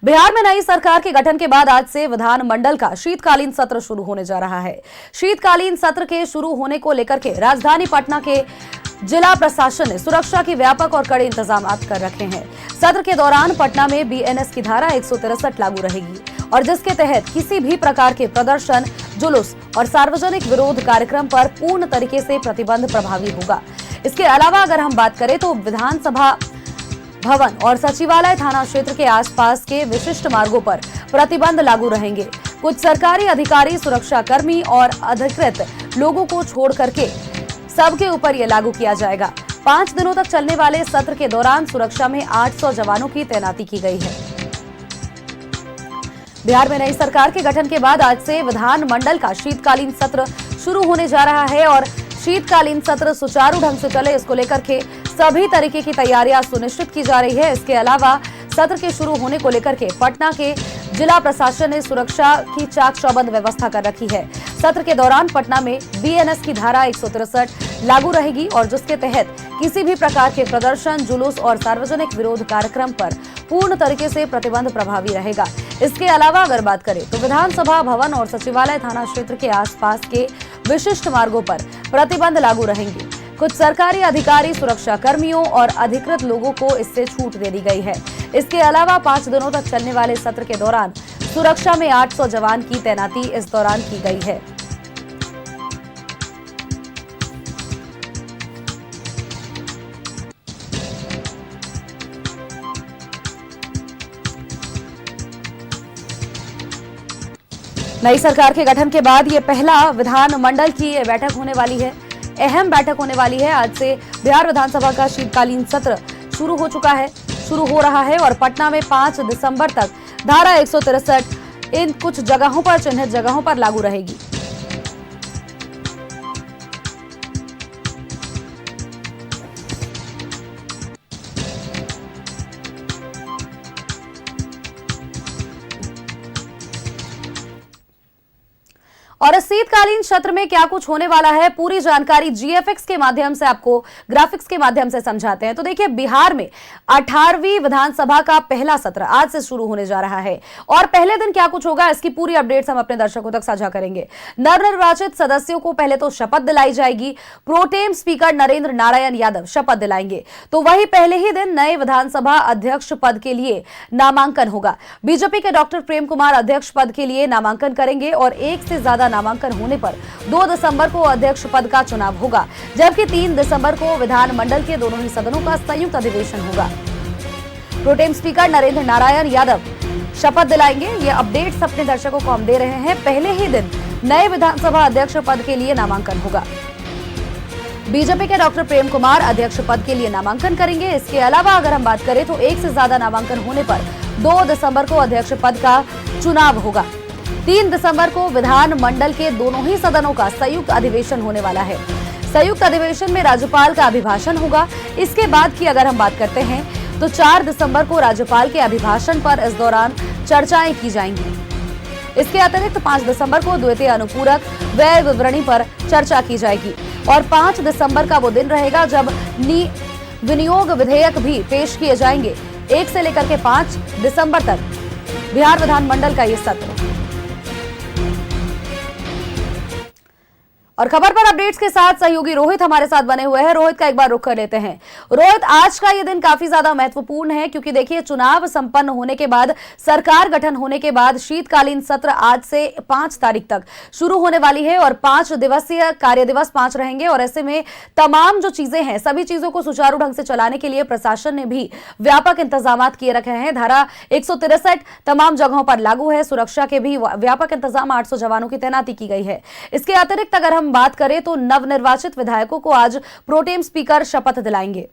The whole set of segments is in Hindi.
बिहार में नई सरकार के गठन के बाद आज से विधानमंडल का शीतकालीन सत्र शुरू होने जा रहा है। शीतकालीन सत्र के शुरू होने को लेकर के राजधानी पटना के जिला प्रशासन ने सुरक्षा की व्यापक और कड़े इंतजाम कर रखे हैं। सत्र के दौरान पटना में बीएनएस की धारा 163 लागू रहेगी और जिसके तहत किसी भी प्रकार के प्रदर्शन, जुलूस और सार्वजनिक विरोध कार्यक्रम पर पूर्ण तरीके से प्रतिबंध प्रभावी होगा। इसके अलावा अगर हम बात करें तो विधानसभा भवन और सचिवालय थाना क्षेत्र के आसपास के विशिष्ट मार्गों पर प्रतिबंध लागू रहेंगे। कुछ सरकारी अधिकारी, सुरक्षा कर्मी और अधिकृत लोगों को छोड़ करके सबके ऊपर ये लागू किया जाएगा। 5 दिनों तक चलने वाले सत्र के दौरान सुरक्षा में 800 जवानों की तैनाती की गई है। बिहार में नई सरकार के गठन के बाद आज से विधानमंडल का शीतकालीन सत्र शुरू होने जा रहा है और शीतकालीन सत्र सुचारू ढंग से चले, इसको लेकर के सभी तरीके की तैयारियां सुनिश्चित की जा रही है। इसके अलावा सत्र के शुरू होने को लेकर के पटना के जिला प्रशासन ने सुरक्षा की चाक चौबंद व्यवस्था कर रखी है। सत्र के दौरान पटना में बीएनएस की धारा 163 लागू रहेगी और जिसके तहत किसी भी प्रकार के प्रदर्शन, जुलूस और सार्वजनिक विरोध कार्यक्रम पर पूर्ण तरीके से प्रतिबंध प्रभावी रहेगा। इसके अलावा अगर बात करें तो विधानसभा भवन और सचिवालय थाना क्षेत्र के आसपास के विशिष्ट मार्गों पर प्रतिबंध लागू रहेंगे। कुछ सरकारी अधिकारी, सुरक्षा कर्मियों और अधिकृत लोगों को इससे छूट दे दी गई है। इसके अलावा 5 दिनों तक चलने वाले सत्र के दौरान सुरक्षा में 800 जवान की तैनाती इस दौरान की गई है। नई सरकार के गठन के बाद ये पहला विधानमंडल की बैठक होने वाली है, अहम बैठक होने वाली है। आज से बिहार विधानसभा का शीतकालीन सत्र शुरू हो रहा है और पटना में 5 दिसंबर तक धारा 163 इन कुछ जगहों पर, चिन्हित जगहों पर लागू रहेगी। और इस शीतकालीन सत्र में क्या कुछ होने वाला है, पूरी जानकारी जीएफएक्स के माध्यम से आपको ग्राफिक्स के माध्यम से समझाते हैं। तो देखिए, बिहार में 18वीं विधानसभा का पहला सत्र आज से शुरू होने जा रहा है और पहले दिन क्या कुछ होगा इसकी पूरी अपडेट्स हम अपने दर्शकों तक साझा करेंगे। नवनिर्वाचित सदस्यों को पहले तो शपथ दिलाई जाएगी। प्रोटेम स्पीकर नरेंद्र नारायण यादव शपथ दिलाएंगे। तो वही पहले ही दिन नए विधानसभा अध्यक्ष पद के लिए नामांकन होगा। बीजेपी के डॉक्टर प्रेम कुमार अध्यक्ष पद के लिए नामांकन करेंगे और एक से ज्यादा नामांकन होने पर 2 दिसंबर को अध्यक्ष पद का चुनाव होगा, जबकि 3 दिसंबर को विधानमंडल के दोनों ही सदनों का संयुक्त अधिवेशन होगा। प्रोटेम स्पीकर नरेंद्र नारायण यादव शपथ दिलाएंगे। ये अपडेट्स अपने दर्शकों को हम दे रहे हैं। पहले ही दिन नए विधानसभा अध्यक्ष पद के लिए नामांकन होगा। बीजेपी के डॉक्टर प्रेम कुमार अध्यक्ष पद के लिए नामांकन करेंगे। इसके अलावा अगर हम बात करें तो एक से ज्यादा नामांकन होने पर 2 दिसंबर को अध्यक्ष पद का चुनाव होगा। 3 दिसंबर को विधानमंडल के दोनों ही सदनों का संयुक्त अधिवेशन होने वाला है। संयुक्त अधिवेशन में राज्यपाल का अभिभाषण होगा। इसके बाद की अगर हम बात करते हैं तो 4 दिसंबर को राज्यपाल के अभिभाषण पर इस दौरान चर्चाएं की जाएंगी। इसके अतिरिक्त 5 दिसंबर को द्वितीय अनुपूरक व्यय विवरणी पर चर्चा की जाएगी और 5 दिसंबर का वो दिन रहेगा जब विनियोग विधेयक भी पेश किए जाएंगे। 1 से लेकर के 5 दिसंबर तक बिहार विधानमंडल का ये सत्र। और खबर पर अपडेट्स के साथ सहयोगी रोहित हमारे साथ बने हुए हैं। रोहित का एक बार रुख कर लेते हैं। रोहित, आज का ये दिन काफी ज्यादा महत्वपूर्ण है क्योंकि देखिए, चुनाव संपन्न होने के बाद, सरकार गठन होने के बाद शीतकालीन सत्र आज से 5 तारीख तक शुरू होने वाली है और 5 दिवसीय कार्य दिवस 5 रहेंगे और ऐसे में तमाम जो चीजें हैं, सभी चीजों को सुचारू ढंग से चलाने के लिए प्रशासन ने भी व्यापक इंतजाम किए रखे हैं। धारा 163 तमाम जगहों पर लागू है। सुरक्षा के भी व्यापक इंतजाम, 800 जवानों की तैनाती की गई है। इसके अतिरिक्त अगर हम बात करें तो नवनिर्वाचित विधायकों को आज प्रोटेम स्पीकर शपथ दिलाएंगे।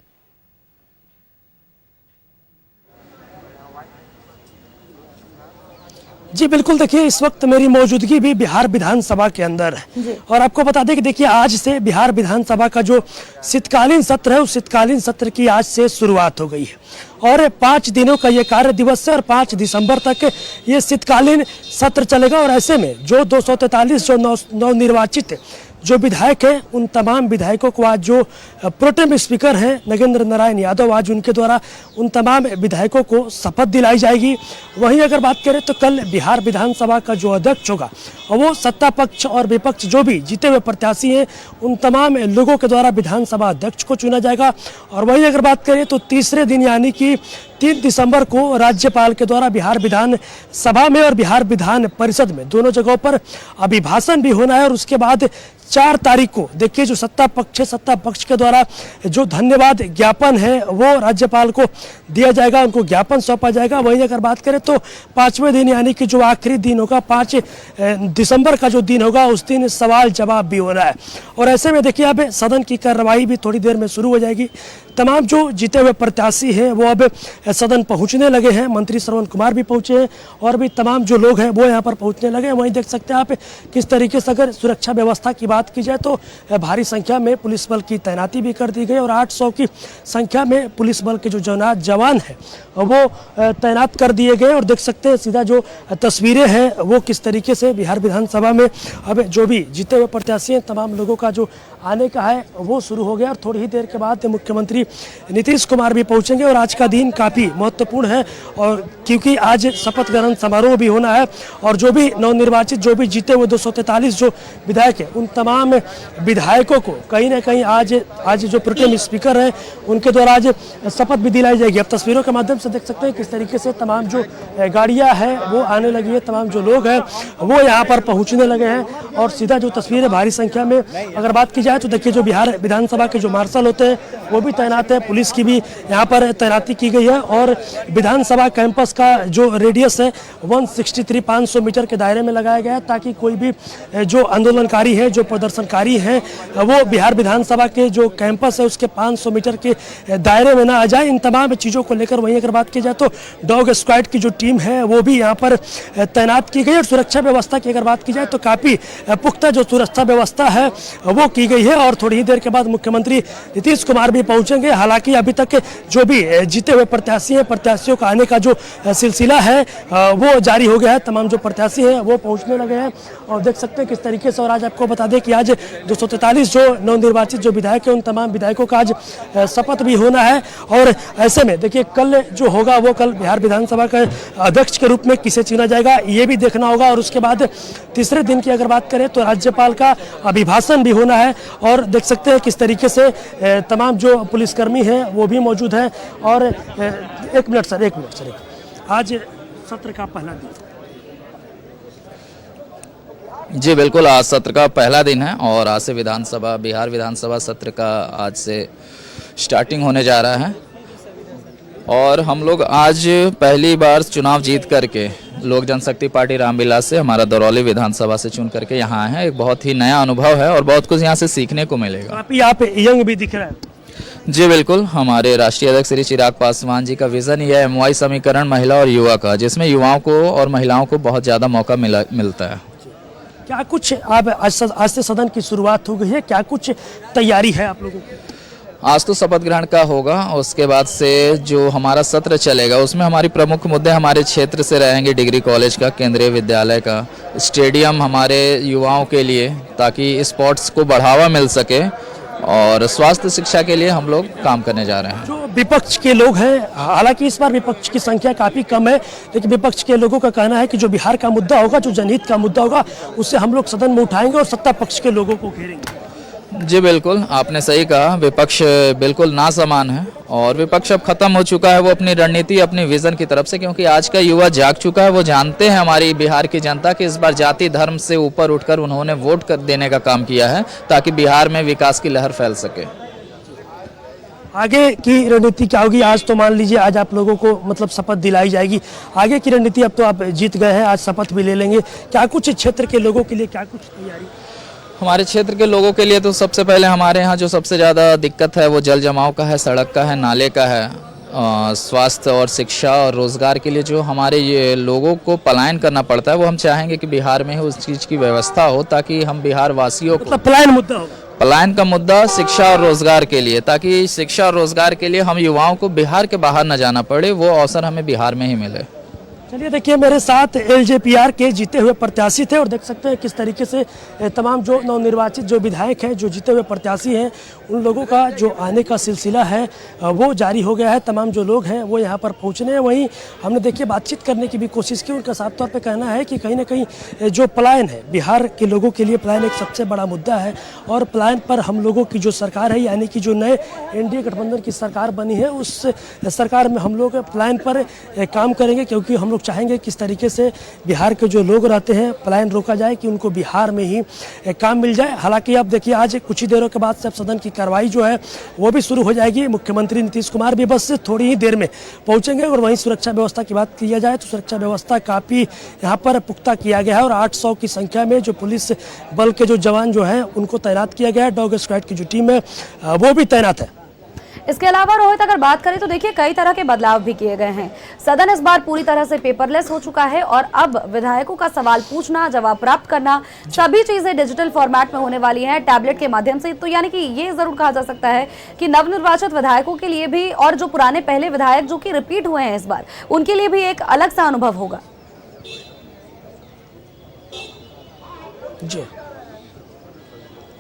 जी बिल्कुल, देखिए इस वक्त मेरी मौजूदगी भी बिहार विधानसभा के अंदर है और आपको बता दें कि देखिए, आज से बिहार विधानसभा का जो शीतकालीन सत्र है उस शीतकालीन सत्र की आज से शुरुआत हो गई है और 5 दिनों का ये कार्य दिवस है और 5 दिसंबर तक ये शीतकालीन सत्र चलेगा और ऐसे में जो 243 जो नवनिर्वाचित जो विधायक हैं उन तमाम विधायकों को आज जो प्रोटेम स्पीकर हैं नगेंद्र नारायण यादव, आज उनके द्वारा उन तमाम विधायकों को शपथ दिलाई जाएगी। वहीं अगर बात करें तो कल बिहार विधानसभा का जो अध्यक्ष होगा वो सत्ता पक्ष और विपक्ष जो भी जीते हुए प्रत्याशी हैं उन तमाम लोगों के द्वारा विधानसभा अध्यक्ष को चुना जाएगा। और वहीं अगर बात करें तो तीसरे दिन यानी कि 3 दिसंबर को राज्यपाल के द्वारा बिहार विधान सभा में और बिहार विधान परिषद में दोनों जगहों पर अभिभाषण भी होना है। और उसके बाद 4 तारीख को देखिए जो सत्ता पक्ष है, सत्ता पक्ष के द्वारा जो धन्यवाद ज्ञापन है वो राज्यपाल को दिया जाएगा, उनको ज्ञापन सौंपा जाएगा। वहीं अगर बात करें तो 5वें दिन यानी कि जो आखिरी दिन होगा 5 दिसंबर का जो दिन होगा उस दिन सवाल जवाब भी होना है। और ऐसे में देखिए अब सदन की कार्रवाई भी थोड़ी देर में शुरू हो जाएगी। तमाम जो जीते हुए प्रत्याशी हैं वो अब सदन पहुंचने लगे हैं। मंत्री श्रवण कुमार भी पहुंचे हैं और भी तमाम जो लोग हैं वो यहाँ पर पहुंचने लगे हैं। वहीं देख सकते हैं आप किस तरीके से अगर सुरक्षा व्यवस्था की बात की जाए तो भारी संख्या में पुलिस बल की तैनाती भी कर दी गई और 800 की संख्या में पुलिस बल के जो जवान हैं वो तैनात कर दिए गए। और देख सकते हैं सीधा जो तस्वीरें हैं वो किस तरीके से बिहार विधानसभा में अब जो भी जीते हुए प्रत्याशी हैं तमाम लोगों का जो आने का है वो शुरू हो गया। और थोड़ी ही देर के बाद मुख्यमंत्री नीतीश कुमार भी पहुंचेंगे। और आज का दिन काफ़ी महत्वपूर्ण है और क्योंकि आज शपथ ग्रहण समारोह भी होना है और जो भी नवनिर्वाचित जो भी जीते हुए 243 जो विधायक हैं उन तमाम विधायकों को कहीं ना कहीं आज जो प्रोटेम स्पीकर हैं उनके द्वारा आज शपथ भी दिलाई जाएगी। अब तस्वीरों के माध्यम से देख सकते हैं किस तरीके से तमाम जो गाड़ियाँ हैं वो आने लगी है, तमाम जो लोग हैं वो यहाँ पर पहुँचने लगे हैं। और सीधा जो तस्वीर है भारी संख्या में अगर बात की जाए तो देखिए जो बिहार विधानसभा के जो मार्शल होते हैं वो भी तैनात है, पुलिस की भी यहाँ पर तैनाती की गई है। और विधानसभा कैंपस का जो रेडियस है 163-500 मीटर के दायरे में लगाया गया है ताकि कोई भी जो आंदोलनकारी है, जो प्रदर्शनकारी हैं वो बिहार विधानसभा के जो कैंपस है उसके 500 मीटर के दायरे में ना आ जाए। इन तमाम चीज़ों को लेकर वहीं अगर बात की जाए तो डॉग स्क्वाड की जो टीम है वो भी यहाँ पर तैनात की गई। और सुरक्षा व्यवस्था की अगर बात की जाए तो काफ़ी पुख्ता जो सुरक्षा व्यवस्था है वो की गई है। और थोड़ी ही देर के बाद मुख्यमंत्री नीतीश कुमार भी पहुंचेंगे। हालांकि अभी तक जो भी जीते हुए प्रत्याशी हैं, प्रत्याशियों का आने का जो सिलसिला है वो जारी हो गया है। तमाम जो प्रत्याशी हैं वो पहुंचने लगे हैं और देख सकते हैं किस तरीके से। और आज आपको बता दें कि आज 243 जो नवनिर्वाचित जो विधायक हैं उन तमाम विधायकों का आज शपथ भी होना है। और ऐसे में देखिए कल जो होगा वो कल बिहार विधानसभा के अध्यक्ष के रूप में किसे चुना जाएगा ये भी देखना होगा। और उसके बाद तीसरे दिन की अगर बात करें तो राज्यपाल का अभिभाषण भी होना है। और देख सकते हैं किस तरीके से तमाम जो पुलिसकर्मी हैं वो भी मौजूद हैं। और एक मिनट सर आज सत्र का पहला दिन। जी बिल्कुल, आज सत्र का पहला दिन है और आज से बिहार विधानसभा सत्र का आज से स्टार्टिंग होने जा रहा है। और हम लोग आज पहली बार चुनाव जीत करके लोक जनशक्ति पार्टी रामविलास से हमारा दरौली विधानसभा से चुन करके यहाँ आए हैं। एक बहुत ही नया अनुभव है और बहुत कुछ यहाँ से सीखने को मिलेगा। आप यहाँ पे यंग भी दिख रहा है। जी बिल्कुल, हमारे राष्ट्रीय अध्यक्ष श्री चिराग पासवान जी का विजन ये है MY समीकरण महिला और युवा का, जिसमें युवाओं को और महिलाओं को बहुत ज़्यादा मौका मिलता है। क्या कुछ आप आज से सदन की शुरुआत हो गई है, क्या कुछ तैयारी है आप लोगों की? आज तो शपथ ग्रहण का होगा, उसके बाद से जो हमारा सत्र चलेगा उसमें हमारी प्रमुख मुद्दे हमारे क्षेत्र से रहेंगे डिग्री कॉलेज का, केंद्रीय विद्यालय का, स्टेडियम हमारे युवाओं के लिए ताकि स्पोर्ट्स को बढ़ावा मिल सके और स्वास्थ्य शिक्षा के लिए हम लोग काम करने जा रहे हैं। जो विपक्ष के लोग हैं, हालांकि इस बार विपक्ष की संख्या काफ़ी कम है, लेकिन विपक्ष के लोगों का कहना है कि जो बिहार का मुद्दा होगा, जो जनहित का मुद्दा होगा उससे हम लोग सदन में उठाएंगे और सत्ता पक्ष के लोगों को घेरेंगे। जी बिल्कुल, आपने सही कहा, विपक्ष बिल्कुल ना समान है और विपक्ष अब खत्म हो चुका है वो अपनी रणनीति अपनी विजन की तरफ से, क्योंकि आज का युवा जाग चुका है। वो जानते हैं हमारी बिहार की जनता कि इस बार जाति धर्म से ऊपर उठकर उन्होंने वोट कर देने का काम किया है ताकि बिहार में विकास की लहर फैल सके। आगे की रणनीति क्या होगी? आज तो मान लीजिए आज आप लोगों को मतलब शपथ दिलाई जाएगी, आगे की रणनीति अब तो आप जीत गए हैं, आज शपथ भी ले लेंगे, क्या कुछ क्षेत्र के लोगों के लिए क्या कुछ तैयारी? हमारे क्षेत्र के लोगों के लिए तो सबसे पहले हमारे यहाँ जो सबसे ज़्यादा दिक्कत है वो जल जमाव का है, सड़क का है, नाले का है। स्वास्थ्य और शिक्षा और रोज़गार के लिए जो हमारे ये लोगों को पलायन करना पड़ता है वो हम चाहेंगे कि बिहार में ही उस चीज़ की व्यवस्था हो ताकि हम बिहार वासियों को पलायन मुद्दा हो, पलायन का मुद्दा शिक्षा और रोज़गार के लिए, ताकि शिक्षा और रोज़गार के लिए हम युवाओं को बिहार के बाहर न जाना पड़े, वो अवसर हमें बिहार में ही मिले। चलिए देखिए, मेरे साथ एलजेपीआर के जीते हुए प्रत्याशी थे और देख सकते हैं किस तरीके से तमाम जो नवनिर्वाचित जो विधायक हैं, जो जीते हुए प्रत्याशी हैं, उन लोगों का जो आने का सिलसिला है वो जारी हो गया है। तमाम जो लोग हैं वो यहाँ पर पहुँचने हैं। वहीं हमने देखिए बातचीत करने की भी कोशिश की। उनका साफ तौर पे कहना है कि कहीं ना कहीं जो पलायन है, बिहार के लोगों के लिए पलायन एक सबसे बड़ा मुद्दा है और पलायन पर हम लोगों की जो सरकार है, यानी कि जो नए एनडीए गठबंधन की सरकार बनी है, उस सरकार में हम लोग पलायन पर काम करेंगे, क्योंकि हम लोग चाहेंगे किस तरीके से बिहार के जो लोग रहते हैं पलायन रोका जाए, कि उनको बिहार में ही काम मिल जाए। हालांकि अब देखिए आज कुछ ही देरों के बाद से सदन की कार्रवाई जो है वो भी शुरू हो जाएगी। मुख्यमंत्री नीतीश कुमार भी बस थोड़ी ही देर में पहुंचेंगे। और वहीं सुरक्षा व्यवस्था की बात किया जाए तो सुरक्षा व्यवस्था काफ़ी यहाँ पर पुख्ता किया गया है और 800 की संख्या में जो पुलिस बल के जो जवान जो हैं उनको तैनात किया गया है। डॉग स्क्वाड की जो टीम है वो भी तैनात है। इसके अलावा रोहित, अगर बात करें तो देखिए कई तरह के बदलाव भी किए गए हैं। सदन इस बार पूरी तरह से पेपरलेस हो चुका है और अब विधायकों का सवाल पूछना, जवाब प्राप्त करना, सभी चीजें डिजिटल फॉर्मेट में होने वाली हैं, टैबलेट के माध्यम से। तो यानी कि ये जरूर कहा जा सकता है कि नवनिर्वाचित विधायकों के लिए भी और जो पुराने पहले विधायक जो कि रिपीट हुए हैं इस बार, उनके लिए भी एक अलग सा अनुभव होगा।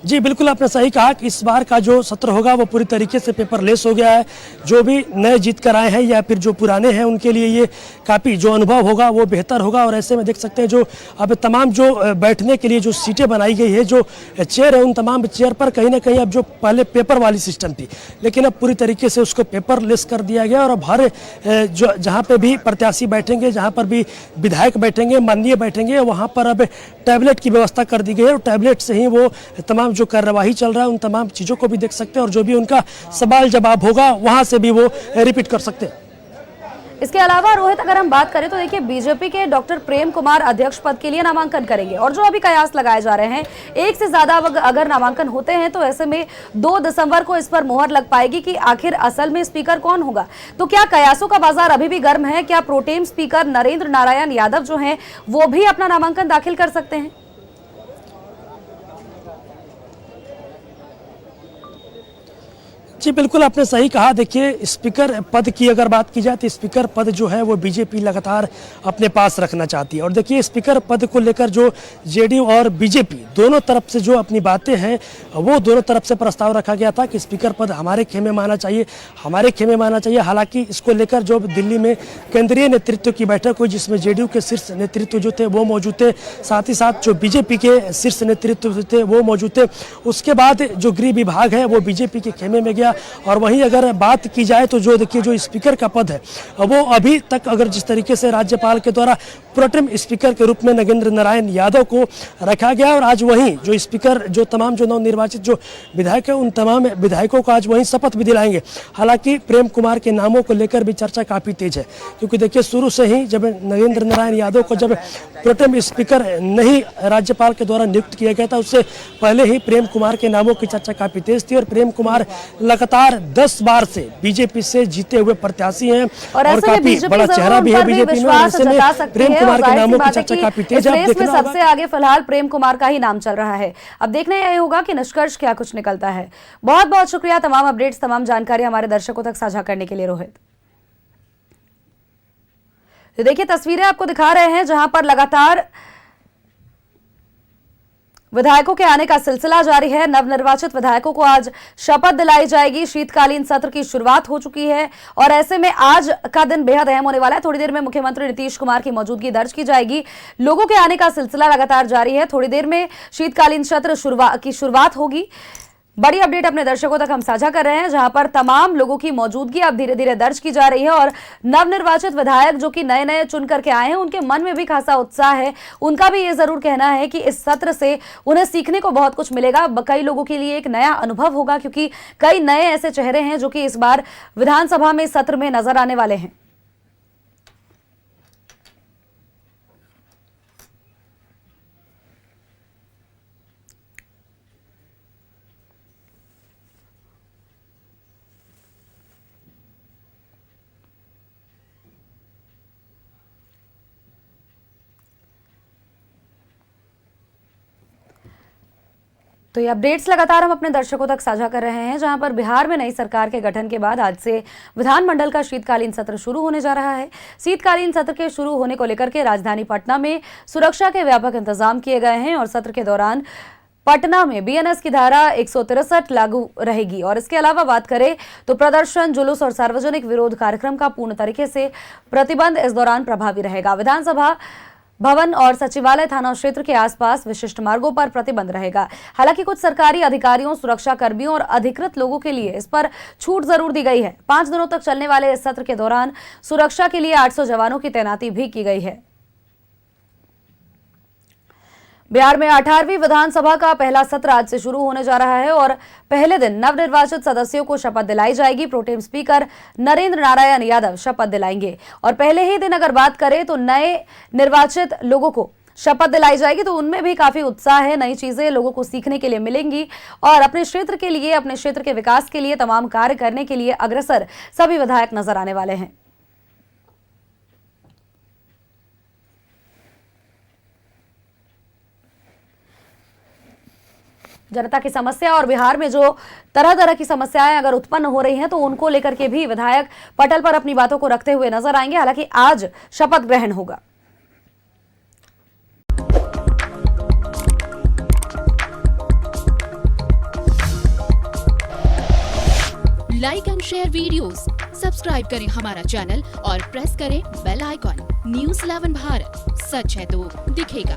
जी बिल्कुल, आपने सही कहा कि इस बार का जो सत्र होगा वो पूरी तरीके से पेपरलेस हो गया है। जो भी नए जीत कर आए हैं या फिर जो पुराने हैं उनके लिए ये काफ़ी जो अनुभव होगा वो बेहतर होगा। और ऐसे में देख सकते हैं जो अब तमाम जो बैठने के लिए जो सीटें बनाई गई है, जो चेयर है, उन तमाम चेयर पर कहीं ना कहीं अब जो पहले पेपर वाली सिस्टम थी, लेकिन अब पूरी तरीके से उसको पेपरलेस कर दिया गया। और अब हर जो जहाँ पर भी प्रत्याशी बैठेंगे, जहाँ पर भी विधायक बैठेंगे, माननीय बैठेंगे, वहाँ पर अब टैबलेट की व्यवस्था कर दी गई है और टैबलेट से ही वो तमाम जो कार्यवाही चल रहा है उन तमाम चीज़ों को भी देख सकते हैं और जो भी उनका सवाल जवाब होगा वहां से भी वो रिपीट कर सकते हैं। इसके अलावा रोहित, अगर हम बात करें तो देखिए बीजेपी के डॉक्टर प्रेम कुमार अध्यक्ष पद के लिए नामांकन करेंगे और जो अभी कयास लगाए जा रहे हैं, एक से ज्यादा अगर नामांकन होते हैं तो ऐसे में 2 दिसंबर को इस पर मोहर लग पाएगी कि आखिर असल में स्पीकर कौन होगा। तो क्या कयासों का बाजार अभी भी गर्म है? क्या प्रोटेम स्पीकर नरेंद्र नारायण यादव जो हैं वो भी अपना नामांकन दाखिल कर सकते हैं? जी बिल्कुल, आपने सही कहा। देखिए स्पीकर पद की अगर बात की जाए तो स्पीकर पद जो है वो बीजेपी लगातार अपने पास रखना चाहती है। और देखिए स्पीकर पद को लेकर जो जेडीयू और बीजेपी दोनों तरफ से जो अपनी बातें हैं वो दोनों तरफ से प्रस्ताव रखा गया था कि स्पीकर पद हमारे खेमे में आना चाहिए, हमारे खेमे में आना चाहिए। हालांकि इसको लेकर जो दिल्ली में केंद्रीय नेतृत्व की बैठक हुई जिसमें जेडीयू के शीर्ष नेतृत्व जो थे वो मौजूद थे, साथ ही साथ जो बीजेपी के शीर्ष नेतृत्व थे वो मौजूद थे। उसके बाद जो गृह विभाग है वो बीजेपी के खेमे में गया। और वहीं अगर बात की जाए तो जो देखिए जो स्पीकर का पद है वो अभी तक अगर जिस तरीके से राज्यपाल के द्वारा प्रोटेम स्पीकर के रूप में नरेंद्र नारायण यादव को रखा गया और आज वहीं जो स्पीकर जो तमाम जो नवनिर्वाचित जो विधायक है उन तमाम विधायकों को आज वहीं शपथ भी दिलाएंगे। हालांकि प्रेम कुमार के नामों को लेकर भी चर्चा काफ़ी तेज है, क्योंकि देखिए शुरू से ही जब नरेंद्र नारायण यादव को जब प्रोटेम स्पीकर नहीं राज्यपाल के द्वारा नियुक्त किया गया था उससे पहले ही प्रेम कुमार के नामों की चर्चा काफ़ी तेज थी। और प्रेम कुमार लगातार 10 बार से बीजेपी से जीते हुए प्रत्याशी हैं और काफी बड़ा चेहरा भी है बीजेपी में। ऐसे में प्रेम कुमार के नामों की चर्चा काफी तेज है। अब देखना सबसे आगे फिलहाल प्रेम कुमार का ही नाम चल रहा है। अब देखना यही होगा कि निष्कर्ष क्या कुछ निकलता है। बहुत बहुत शुक्रिया तमाम अपडेट्स, तमाम जानकारी हमारे दर्शकों तक साझा करने के लिए रोहित। देखिए तस्वीरें आपको दिखा रहे हैं जहां पर लगातार विधायकों के आने का सिलसिला जारी है। नवनिर्वाचित विधायकों को आज शपथ दिलाई जाएगी। शीतकालीन सत्र की शुरुआत हो चुकी है और ऐसे में आज का दिन बेहद अहम होने वाला है। थोड़ी देर में मुख्यमंत्री नीतीश कुमार की मौजूदगी दर्ज की जाएगी। लोगों के आने का सिलसिला लगातार जारी है। थोड़ी देर में शीतकालीन सत्र की शुरुआत होगी। बड़ी अपडेट अपने दर्शकों तक हम साझा कर रहे हैं जहां पर तमाम लोगों की मौजूदगी अब धीरे धीरे दर्ज की जा रही है और नवनिर्वाचित विधायक जो कि नए नए चुन करके आए हैं उनके मन में भी खासा उत्साह है। उनका भी ये जरूर कहना है कि इस सत्र से उन्हें सीखने को बहुत कुछ मिलेगा। कई लोगों के लिए एक नया अनुभव होगा क्योंकि कई नए ऐसे चेहरे हैं जो कि इस बार विधानसभा में सत्र में नजर आने वाले हैं। तो ये अपडेट्स लगातार हम अपने दर्शकों तक साझा कर रहे हैं, जहां पर बिहार में नई सरकार के गठन के बाद आज से विधानमंडल का शीतकालीन सत्र शुरू होने जा रहा है। शीतकालीन सत्र के शुरू होने को लेकर के राजधानी पटना में सुरक्षा के व्यापक इंतजाम किए गए हैं और सत्र के दौरान पटना में बीएनएस की धारा 163 लागू रहेगी। और इसके अलावा बात करें तो प्रदर्शन, जुलूस और सार्वजनिक विरोध कार्यक्रम का पूर्ण तरीके से प्रतिबंध इस दौरान प्रभावी रहेगा। विधानसभा भवन और सचिवालय थाना क्षेत्र के आसपास विशिष्ट मार्गों पर प्रतिबंध रहेगा। हालांकि कुछ सरकारी अधिकारियों, सुरक्षा कर्मियों और अधिकृत लोगों के लिए इस पर छूट जरूर दी गई है। 5 दिनों तक चलने वाले इस सत्र के दौरान सुरक्षा के लिए 800 जवानों की तैनाती भी की गई है। बिहार में 18वीं विधानसभा का पहला सत्र आज से शुरू होने जा रहा है और पहले दिन नवनिर्वाचित सदस्यों को शपथ दिलाई जाएगी। प्रोटेम स्पीकर नरेंद्र नारायण यादव शपथ दिलाएंगे और पहले ही दिन अगर बात करें तो नए निर्वाचित लोगों को शपथ दिलाई जाएगी, तो उनमें भी काफी उत्साह है। नई चीजें लोगों को सीखने के लिए मिलेंगी और अपने क्षेत्र के लिए, अपने क्षेत्र के विकास के लिए तमाम कार्य करने के लिए अग्रसर सभी विधायक नजर आने वाले हैं। जनता की समस्या और बिहार में जो तरह तरह की समस्याएं अगर उत्पन्न हो रही हैं तो उनको लेकर के भी विधायक पटल पर अपनी बातों को रखते हुए नजर आएंगे। हालांकि आज शपथ ग्रहण होगा। Like and share videos, subscribe करें हमारा चैनल और प्रेस करें बेल आइकॉन। न्यूज़ 11 भारत, सच है तो दिखेगा।